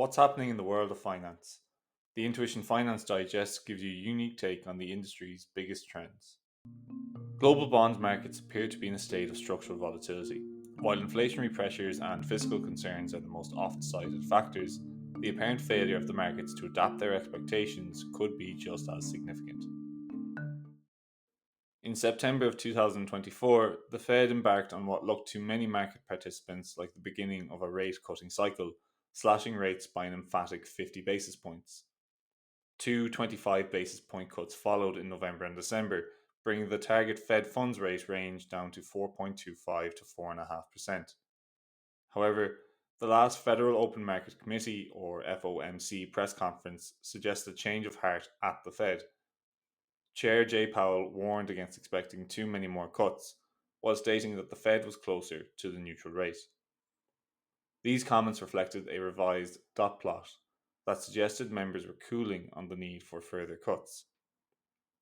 What's happening in the world of finance? The Intuition Finance Digest gives you a unique take on the industry's biggest trends. Global bond markets appear to be in a state of structural volatility. While inflationary pressures and fiscal concerns are the most often cited factors, the apparent failure of the markets to adapt their expectations could be just as significant. In September of 2024, the Fed embarked on what looked to many market participants like the beginning of a rate cutting cycle, slashing rates by an emphatic 50 basis points. Two 25 basis point cuts followed in November and December, bringing the target Fed funds rate range down to 4.25 to 4.5%. However, the last Federal Open Market Committee, or FOMC, press conference suggested a change of heart at the Fed. Chair Jay Powell warned against expecting too many more cuts, while stating that the Fed was closer to the neutral rate. These comments reflected a revised dot plot that suggested members were cooling on the need for further cuts.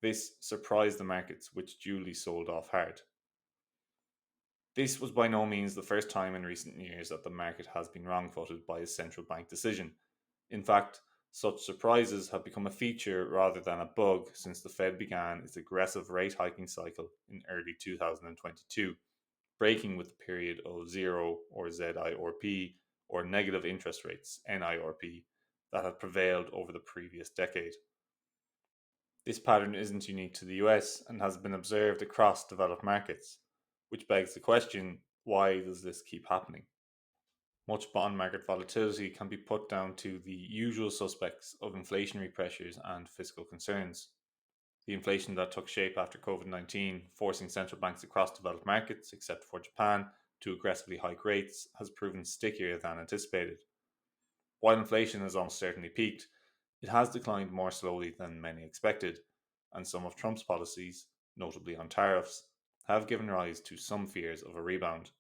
This surprised the markets, which duly sold off hard. This was by no means the first time in recent years that the market has been wrong footed by a central bank decision. In fact, such surprises have become a feature rather than a bug since the Fed began its aggressive rate hiking cycle in early 2022, breaking with the period of zero or ZIRP or negative interest rates NIRP that had prevailed over the previous decade. This pattern isn't unique to the US and has been observed across developed markets, which begs the question, why does this keep happening? Much bond market volatility can be put down to the usual suspects of inflationary pressures and fiscal concerns. The inflation that took shape after COVID 19, forcing central banks across developed markets, except for Japan, to aggressively hike rates, has proven stickier than anticipated. While inflation has almost certainly peaked, it has declined more slowly than many expected, and some of Trump's policies, notably on tariffs, have given rise to some fears of a rebound.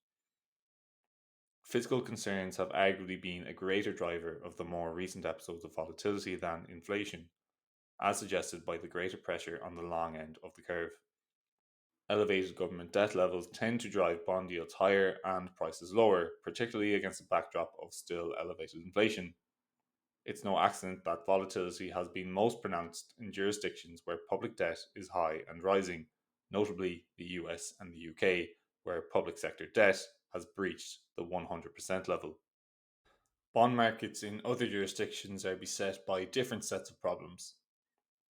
Fiscal concerns have arguably been a greater driver of the more recent episodes of volatility than inflation, as suggested by the greater pressure on the long end of the curve. Elevated government debt levels tend to drive bond yields higher and prices lower, particularly against a backdrop of still elevated inflation. It's no accident that volatility has been most pronounced in jurisdictions where public debt is high and rising, notably the US and the UK, where public sector debt has breached the 100% level. Bond markets in other jurisdictions are beset by different sets of problems.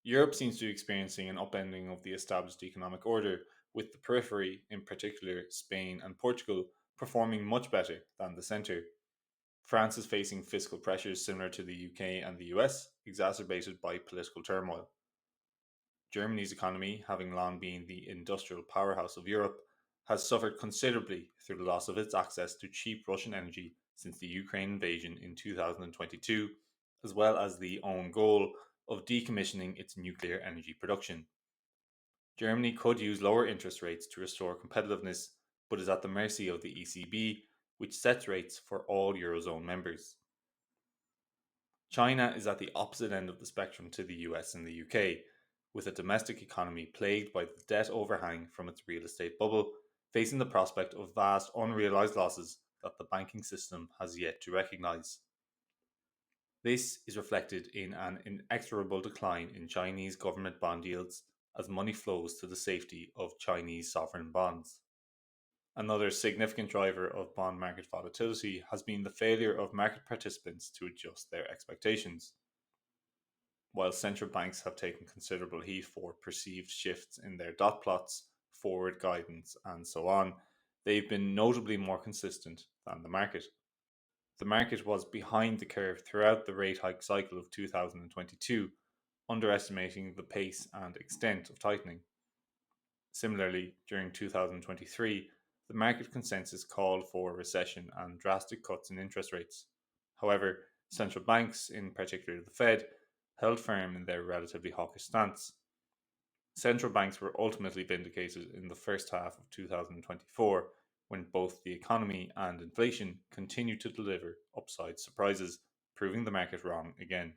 Europe seems to be experiencing an upending of the established economic order, with the periphery, in particular Spain and Portugal, performing much better than the centre. France is facing fiscal pressures similar to the UK and the US, exacerbated by political turmoil. Germany's economy, having long been the industrial powerhouse of Europe, has suffered considerably through the loss of its access to cheap Russian energy since the Ukraine invasion in 2022, as well as the own goal of decommissioning its nuclear energy production. Germany could use lower interest rates to restore competitiveness, but is at the mercy of the ECB, which sets rates for all Eurozone members. China is at the opposite end of the spectrum to the US and the UK, with a domestic economy plagued by the debt overhang from its real estate bubble, facing the prospect of vast unrealized losses that the banking system has yet to recognize. This is reflected in an inexorable decline in Chinese government bond yields as money flows to the safety of Chinese sovereign bonds. Another significant driver of bond market volatility has been the failure of market participants to adjust their expectations. While central banks have taken considerable heat for perceived shifts in their dot plots, forward guidance, and so on, they've been notably more consistent than the market. The market was behind the curve throughout the rate hike cycle of 2022, underestimating the pace and extent of tightening. Similarly, during 2023, the market consensus called for a recession and drastic cuts in interest rates. However, central banks, in particular the Fed, held firm in their relatively hawkish stance. Central banks were ultimately vindicated in the first half of 2024 when both the economy and inflation continued to deliver upside surprises, proving the market wrong again.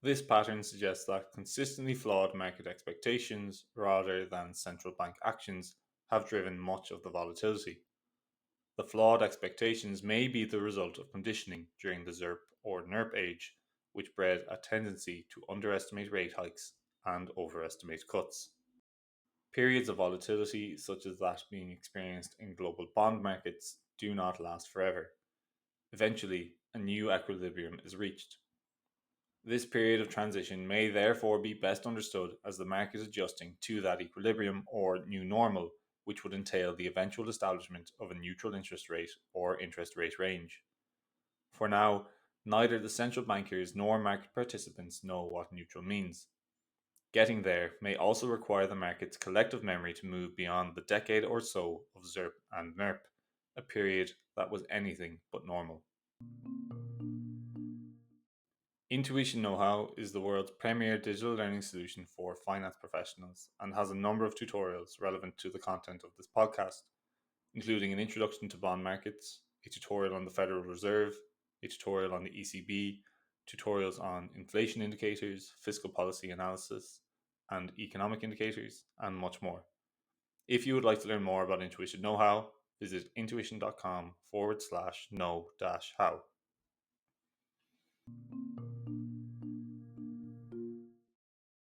This pattern suggests that consistently flawed market expectations rather than central bank actions have driven much of the volatility. The flawed expectations may be the result of conditioning during the ZERP or NERP age, which bred a tendency to underestimate rate hikes and overestimate cuts. Periods of volatility, such as that being experienced in global bond markets, do not last forever. Eventually, a new equilibrium is reached. This period of transition may therefore be best understood as the market adjusting to that equilibrium or new normal, which would entail the eventual establishment of a neutral interest rate or interest rate range. For now, neither the central bankers nor market participants know what neutral means. Getting there may also require the market's collective memory to move beyond the decade or so of ZERP and NERP, a period that was anything but normal. Intuition Know How is the world's premier digital learning solution for finance professionals and has a number of tutorials relevant to the content of this podcast, including an introduction to bond markets, a tutorial on the Federal Reserve, a tutorial on the ECB, tutorials on inflation indicators, fiscal policy analysis, and economic indicators, and much more. If you would like to learn more about Intuition Know How, visit intuition.com/know-how.